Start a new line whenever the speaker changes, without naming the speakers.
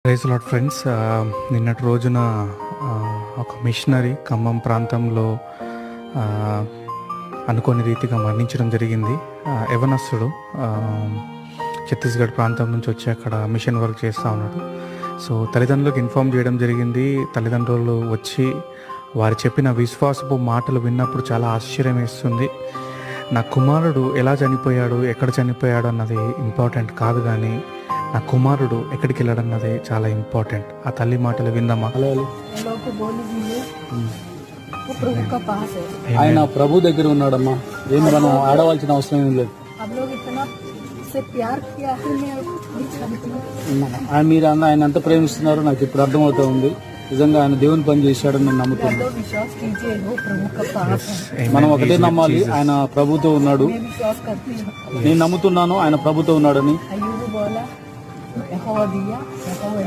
Praise lord friends. నిన్నటి రోజున ఒక మిషనరీ ఖమ్మం ప్రాంతంలో అనుకోని రీతిగా మరణించడం జరిగింది. యవనస్తుడు ఛత్తీస్గఢ్ ప్రాంతం నుంచి వచ్చి అక్కడ మిషన్ వర్క్ చేస్తూ ఉన్నాడు. సో తల్లిదండ్రులకు ఇన్ఫామ్ చేయడం జరిగింది. తల్లిదండ్రులు వచ్చి వారు చెప్పిన విశ్వాసపు మాటలు విన్నప్పుడు చాలా ఆశ్చర్యం వేస్తుంది. నా కుమారుడు ఎలా చనిపోయాడు, ఎక్కడ చనిపోయాడు అన్నది ఇంపార్టెంట్ కాదు, కానీ నా కుమారుడు ఎక్కడికి వెళ్ళడన్నది చాలా ఇంపార్టెంట్. ఆ తల్లి మాటలు విందామా?
ఆయన ప్రభు దగ్గర ఉన్నాడమ్మా. ఏం మనం ఆడవలసిన అవసరం ఏం లేదు. మీరు ఆయన ఎంత ప్రేమిస్తున్నారో నాకు ఇప్పుడు అర్థమవుతా ఉంది. నిజంగా ఆయన దేవుని పని చేశాడని నేను నమ్ముతున్నాను. మనం ఒకటే నమ్మాలి, ఆయన ప్రభుతో ఉన్నాడు. నేను నమ్ముతున్నాను ఆయన ప్రభుతో ఉన్నాడని.